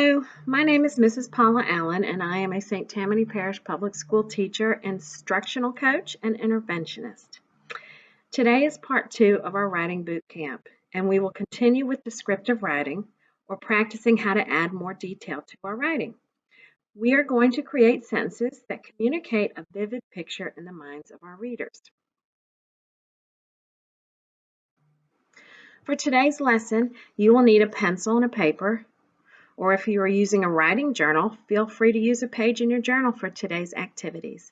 Hello, my name is Mrs. Paula Allen, and I am a St. Tammany Parish Public School teacher, instructional coach, and interventionist. Today is part 2 of our writing boot camp, and we will continue with descriptive writing or practicing how to add more detail to our writing. We are going to create sentences that communicate a vivid picture in the minds of our readers. For today's lesson, you will need a pencil and a paper. Or if you are using a writing journal, feel free to use a page in your journal for today's activities.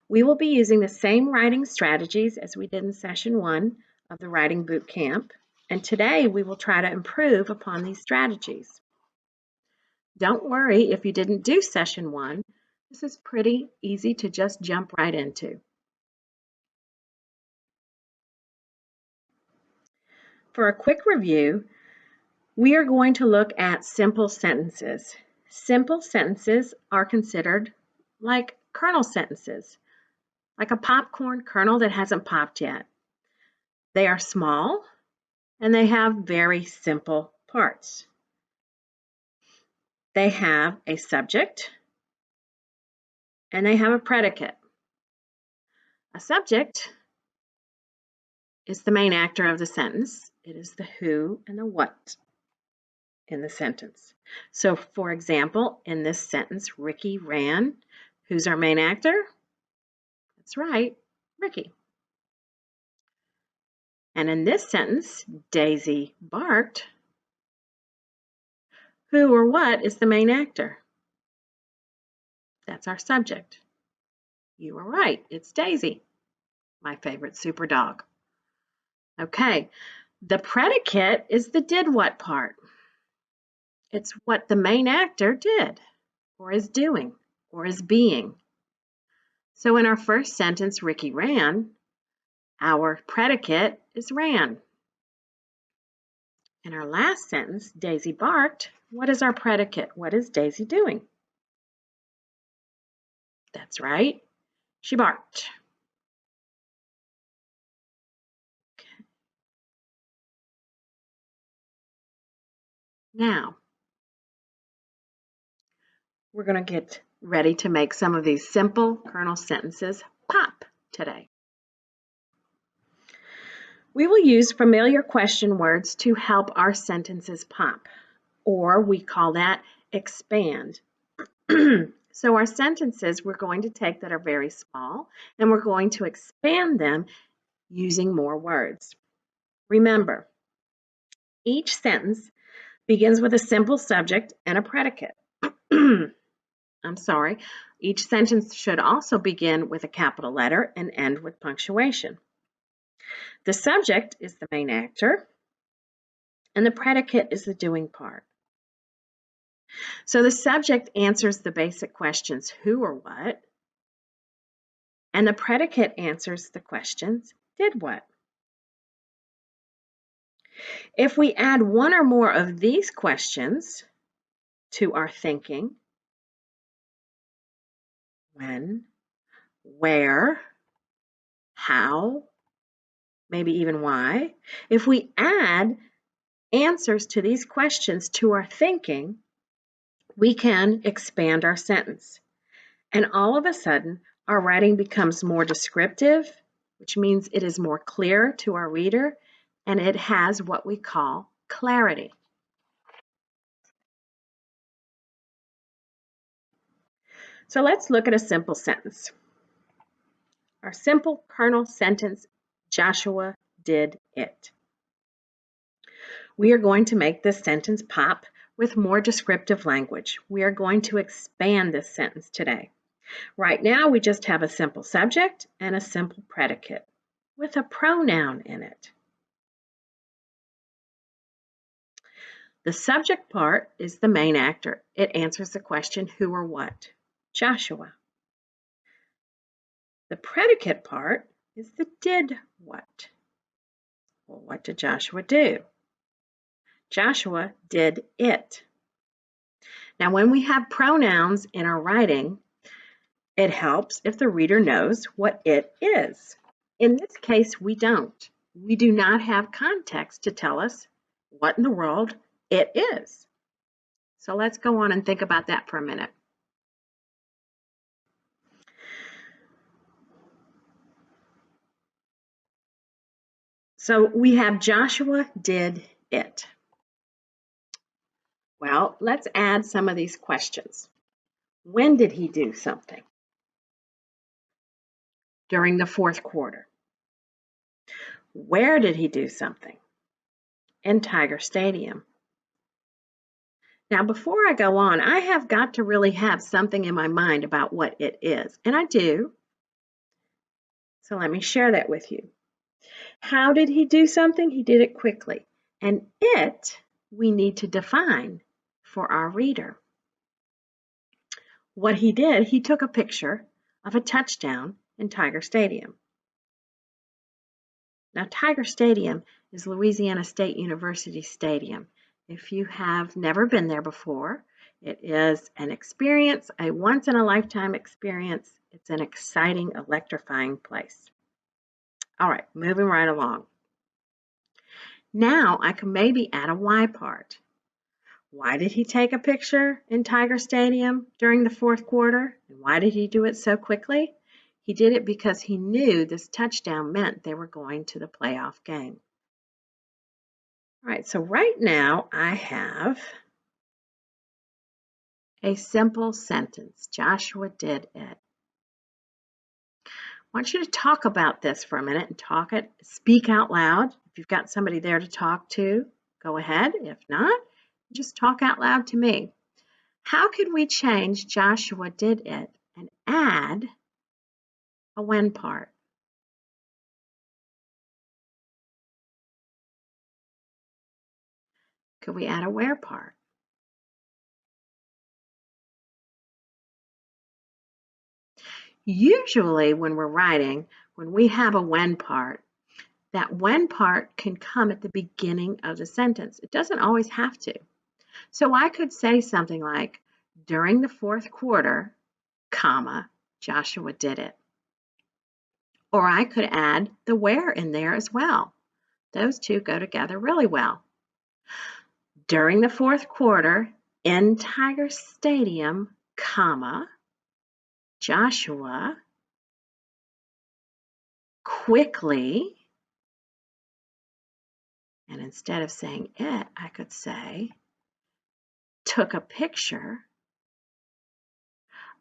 We will be using the same writing strategies as we did in session 1 of the writing boot camp, and today we will try to improve upon these strategies. Don't worry if you didn't do session 1. This is pretty easy to just jump right into. For a quick review, we are going to look at simple sentences. Simple sentences are considered like kernel sentences, like a popcorn kernel that hasn't popped yet. They are small and they have very simple parts. They have a subject and they have a predicate. A subject is the main actor of the sentence. It is the who and the what in the sentence. So, for example, in this sentence, Ricky ran. Who's our main actor? That's right, Ricky. And in this sentence, Daisy barked. Who or what is the main actor? That's our subject. You were right, it's Daisy, my favorite super dog. Okay, the predicate is the did what part. It's what the main actor did, or is doing, or is being. So in our first sentence, Ricky ran, our predicate is ran. In our last sentence, Daisy barked, what is our predicate? What is Daisy doing? That's right, she barked. Okay. Now, we're going to get ready to make some of these simple kernel sentences pop today. We will use familiar question words to help our sentences pop, or we call that expand. So our sentences we're going to take that are very small, and we're going to expand them using more words. Remember, each sentence begins with a simple subject and a predicate. I'm sorry, each sentence should also begin with a capital letter and end with punctuation. The subject is the main actor, and the predicate is the doing part. So the subject answers the basic questions, who or what, and the predicate answers the questions, did what. If we add one or more of these questions to our thinking, when, where, how, maybe even why, if we add answers to these questions to our thinking, we can expand our sentence. And all of a sudden, our writing becomes more descriptive, which means it is more clear to our reader, and it has what we call clarity. So let's look at a simple sentence. Our simple kernel sentence, Joshua did it. We are going to make this sentence pop with more descriptive language. We are going to expand this sentence today. Right now, we just have a simple subject and a simple predicate with a pronoun in it. The subject part is the main actor. It answers the question, who or what? Joshua. The predicate part is the did what? Well, what did Joshua do? Joshua did it. Now, when we have pronouns in our writing, it helps if the reader knows what it is. In this case, we don't. We do not have context to tell us what in the world it is. So let's go on and think about that for a minute. So we have Joshua did it. Well, let's add some of these questions. When did he do something? During the fourth quarter. Where did he do something? In Tiger Stadium. Now, before I go on, I have got to really have something in my mind about what it is, and I do. So let me share that with you. How did he do something? He did it quickly. And it, we need to define for our reader. What he did, he took a picture of a touchdown in Tiger Stadium. Now, Tiger Stadium is Louisiana State University Stadium. If you have never been there before, it is an experience, a once-in-a-lifetime experience. It's an exciting, electrifying place. All right, moving right along. Now I can maybe add a why part. Why did he take a picture in Tiger Stadium during the fourth quarter? And why did he do it so quickly? He did it because he knew this touchdown meant they were going to the playoff game. All right, so right now I have a simple sentence. Joshua did it. I want you to talk about this for a minute and speak out loud. If you've got somebody there to talk to, go ahead. If not, just talk out loud to me. How could we change Joshua did it and add a when part? Could we add a where part? Usually when we're writing, when we have a when part, that when part can come at the beginning of the sentence. It doesn't always have to. So I could say something like, during the fourth quarter, comma, Joshua did it. Or I could add the where in there as well. Those two go together really well. During the fourth quarter, in Tiger Stadium, comma, Joshua quickly, and instead of saying it, I could say, took a picture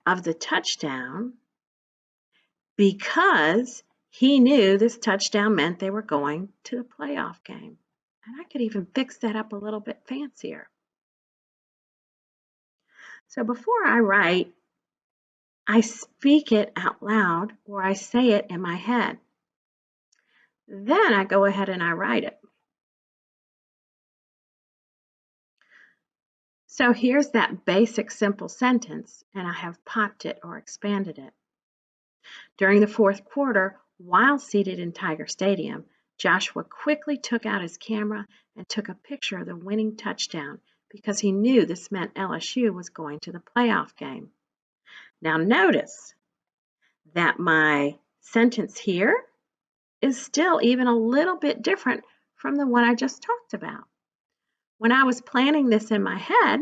of the touchdown because he knew this touchdown meant they were going to the playoff game. And I could even fix that up a little bit fancier. So before I write, I speak it out loud or I say it in my head. Then I go ahead and I write it. So here's that basic simple sentence, and I have popped it or expanded it. During the fourth quarter, while seated in Tiger Stadium, Joshua quickly took out his camera and took a picture of the winning touchdown because he knew this meant LSU was going to the playoff game. Now notice that my sentence here is still even a little bit different from the one I just talked about. When I was planning this in my head,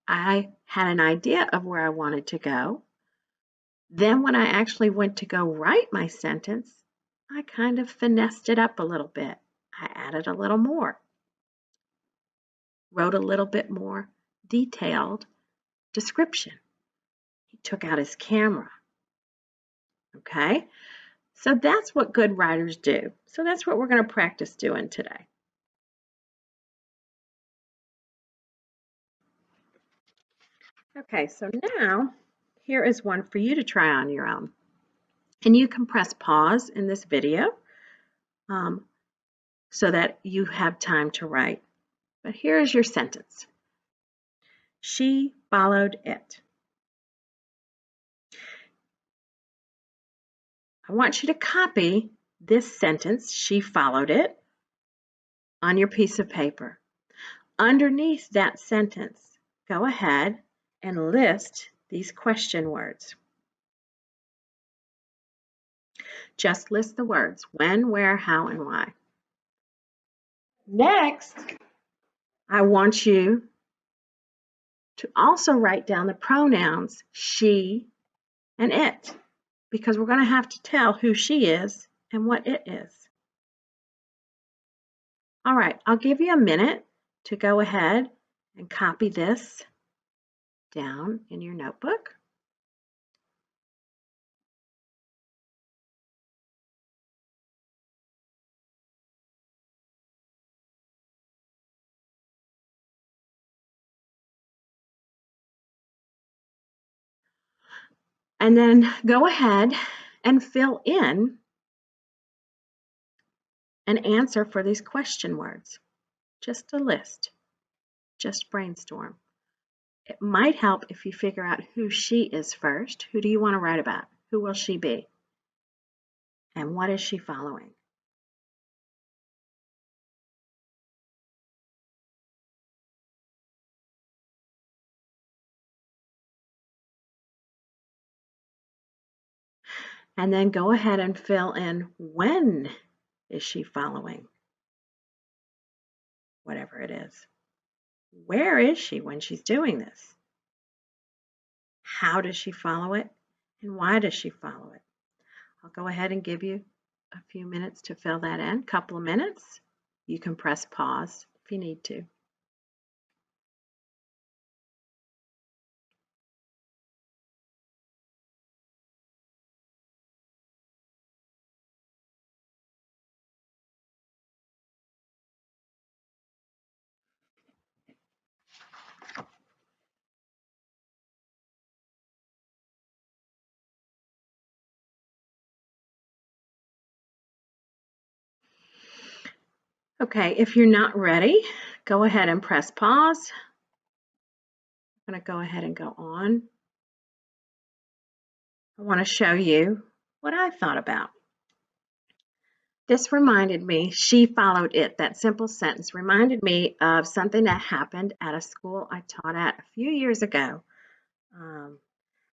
I had an idea of where I wanted to go. Then when I actually went to go write my sentence, I kind of finessed it up a little bit. I added a little more, wrote a little bit more detailed description. He took out his camera. Okay, so that's what good writers do. So that's what we're going to practice doing today. Okay, so now here is one for you to try on your own. And you can press pause in this video so that you have time to write. But here is your sentence. She followed it. I want you to copy this sentence, she followed it, on your piece of paper. Underneath that sentence, go ahead and list these question words. Just list the words when, where, how, and why. Next, I want you to also write down the pronouns she and it, because we're going to have to tell who she is and what it is. All right, I'll give you a minute to go ahead and copy this down in your notebook. And then go ahead and fill in an answer for these question words. Just a list. Just brainstorm. It might help if you figure out who she is first. Who do you want to write about? Who will she be? And what is she following? And then go ahead and fill in when is she following whatever it is. Where is she when she's doing this? How does she follow it? And why does she follow it? I'll go ahead and give you a few minutes to fill that in, a couple of minutes. You can press pause if you need to. Okay, if you're not ready, go ahead and press pause. I'm going to go ahead and go on. I want to show you what I thought about. This reminded me, she followed it, that simple sentence reminded me of something that happened at a school I taught at a few years ago.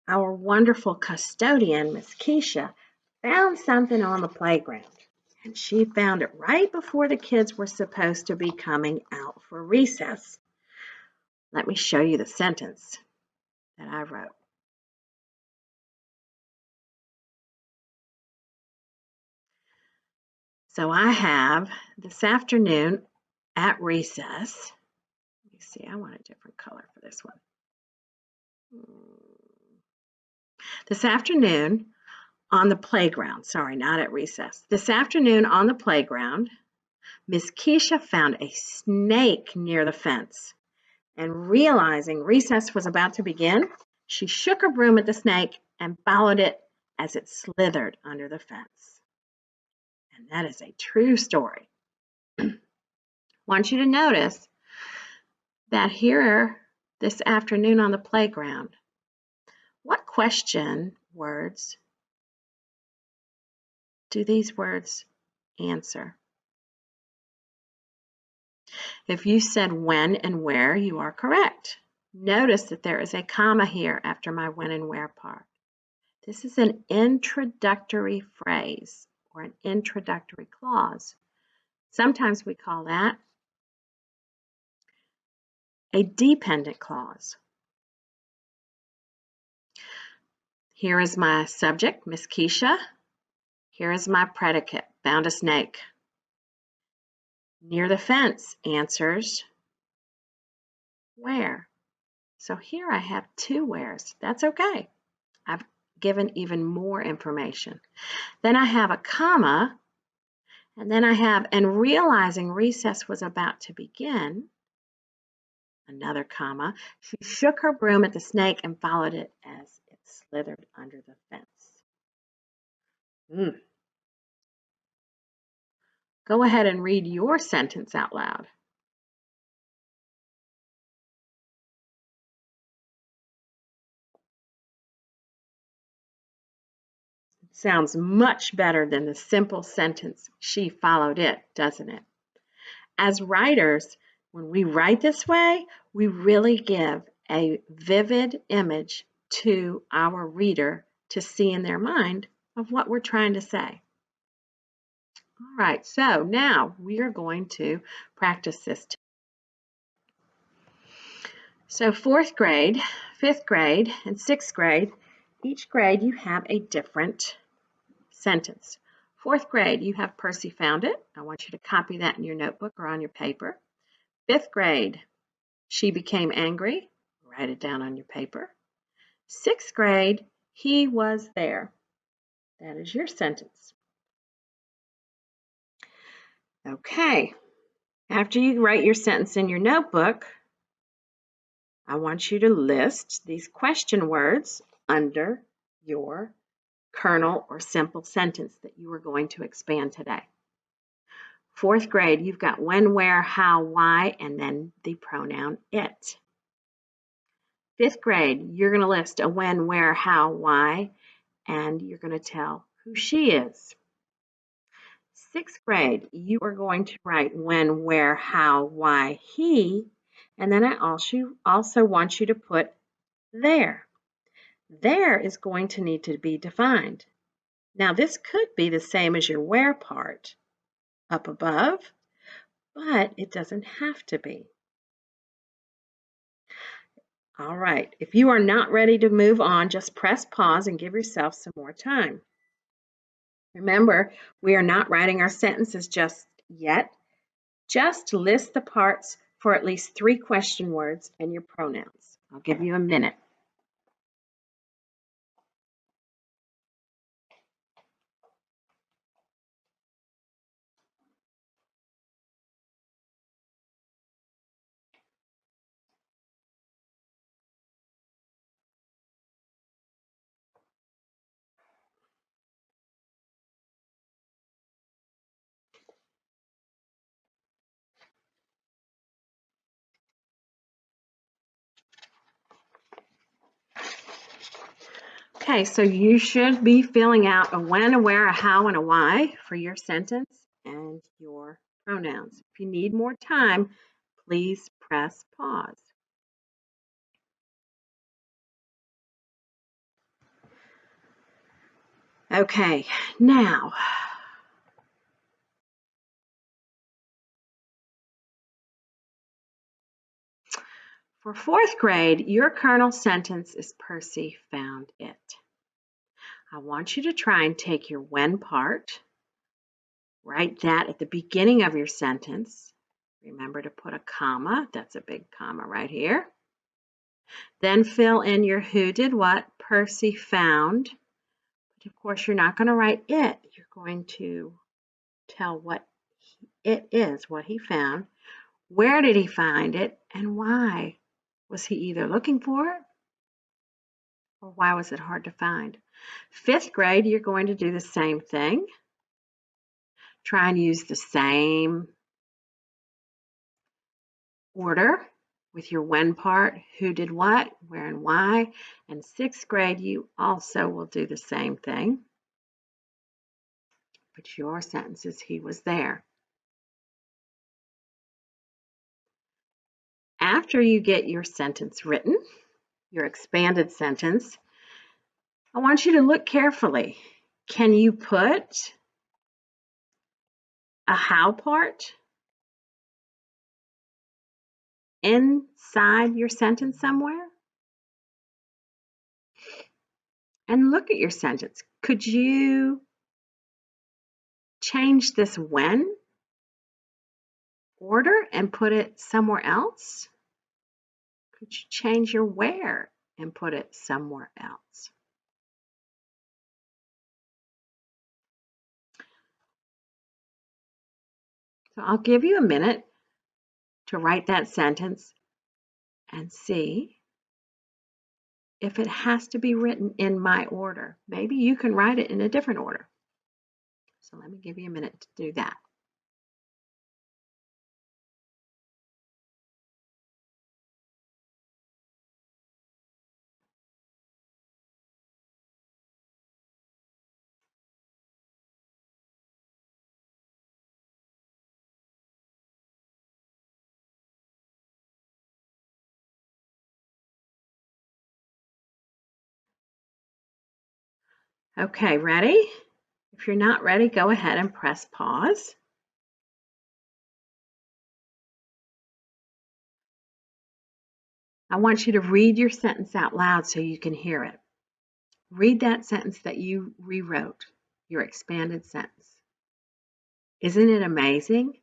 Our wonderful custodian, Miss Keisha, found something on the playground. And she found it right before the kids were supposed to be coming out for recess. Let me show you the sentence that I wrote. So I have this afternoon at recess. Let me see, I want a different color for this one. This afternoon on the playground, sorry, not at recess. This afternoon on the playground, Miss Keisha found a snake near the fence. And realizing recess was about to begin, she shook her broom at the snake and followed it as it slithered under the fence. And that is a true story. I want you to notice that here this afternoon on the playground, what question words do these words answer? If you said when and where, you are correct. Notice that there is a comma here after my when and where part. This is an introductory phrase or an introductory clause. Sometimes we call that a dependent clause. Here is my subject, Miss Keisha. Here is my predicate, found a snake. Near the fence answers where. So here I have two wheres. That's okay. I've given even more information. Then I have a comma, and then I have, and realizing recess was about to begin, another comma, she shook her broom at the snake and followed it as it slithered under the fence. Go ahead and read your sentence out loud. It sounds much better than the simple sentence, she followed it, doesn't it? As writers, when we write this way, we really give a vivid image to our reader to see in their mind of what we're trying to say. All right, so now we are going to practice this. So 4th grade, 5th grade, and 6th grade, each grade you have a different sentence. 4th grade, you have Percy found it. I want you to copy that in your notebook or on your paper. 5th grade, she became angry. Write it down on your paper. 6th grade, he was there. That is your sentence. Okay, after you write your sentence in your notebook, I want you to list these question words under your kernel or simple sentence that you are going to expand today. 4th grade, you've got when, where, how, why, and then the pronoun it. 5th grade, you're going to list a when, where, how, why, and you're going to tell who she is. 6th grade, you are going to write when, where, how, why, he, and then I also want you to put there. There is going to need to be defined. Now, this could be the same as your where part up above, but it doesn't have to be. All right, if you are not ready to move on, just press pause and give yourself some more time. Remember, we are not writing our sentences just yet. Just list the parts for at least 3 question words and your pronouns. I'll give you a minute. Okay, so you should be filling out a when, a where, a how, and a why for your sentence and your pronouns. If you need more time, please press pause. Okay, now, for 4th grade, your kernel sentence is Percy found it. I want you to try and take your when part, write that at the beginning of your sentence. Remember to put a comma. That's a big comma right here. Then fill in your who did what, Percy found. But of course, you're not going to write it. You're going to tell what it is, what he found. Where did he find it and why? Was he either looking for it or why was it hard to find? 5th grade, you're going to do the same thing. Try and use the same order with your when part, who did what, where and why. And 6th grade, you also will do the same thing. But your sentence is he was there. After you get your sentence written, your expanded sentence, I want you to look carefully. Can you put a how part inside your sentence somewhere? And look at your sentence. Could you change this when order and put it somewhere else? Could you change your where and put it somewhere else? So I'll give you a minute to write that sentence and see if it has to be written in my order. Maybe you can write it in a different order. So let me give you a minute to do that. Okay, ready? If you're not ready, go ahead and press pause. I want you to read your sentence out loud so you can hear it. Read that sentence that you rewrote, your expanded sentence. Isn't it amazing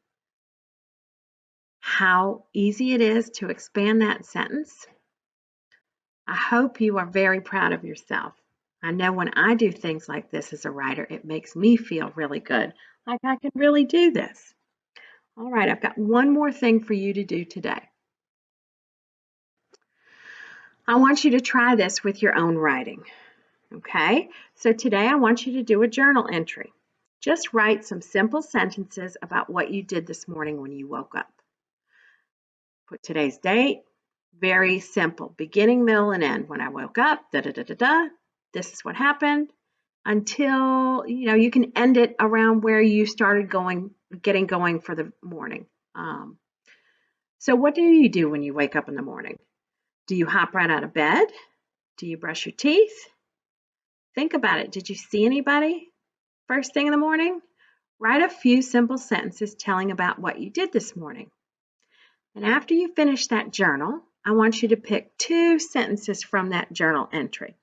how easy it is to expand that sentence? I hope you are very proud of yourself. I know when I do things like this as a writer, it makes me feel really good, like I can really do this. All right, I've got one more thing for you to do today. I want you to try this with your own writing, okay? So today I want you to do a journal entry. Just write some simple sentences about what you did this morning when you woke up. Put today's date, very simple, beginning, middle, and end. When I woke up, da-da-da-da-da, this is what happened, until, you can end it around where you started getting going for the morning. So what do you do when you wake up in the morning? Do you hop right out of bed? Do you brush your teeth? Think about it. Did you see anybody first thing in the morning? Write a few simple sentences telling about what you did this morning. And after you finish that journal, I want you to pick 2 sentences from that journal entry.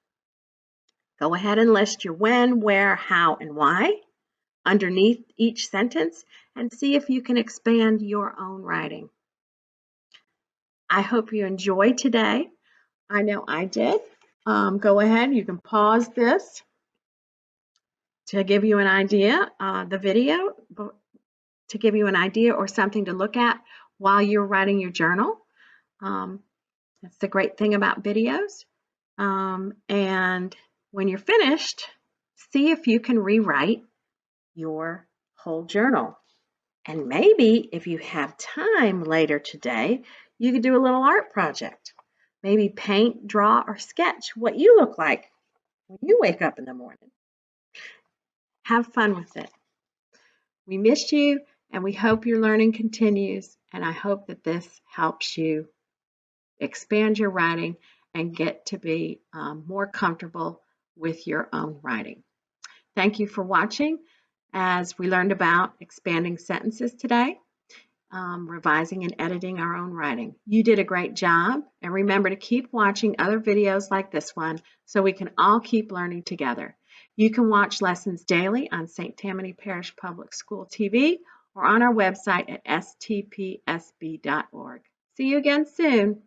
Go ahead and list your when, where, how, and why underneath each sentence and see if you can expand your own writing. I hope you enjoyed today. I know I did. Go ahead, you can pause this to give you an idea, the video, to give you an idea or something to look at while you're writing your journal. That's the great thing about videos. And when you're finished, see if you can rewrite your whole journal. And maybe if you have time later today, you could do a little art project. Maybe paint, draw, or sketch what you look like when you wake up in the morning. Have fun with it. We miss you, and we hope your learning continues, and I hope that this helps you expand your writing and get to be more comfortable with your own writing. Thank you for watching as we learned about expanding sentences today, revising and editing our own writing. You did a great job, and remember to keep watching other videos like this one so we can all keep learning together. You can watch lessons daily on St. Tammany Parish Public School TV or on our website at stpsb.org. See you again soon.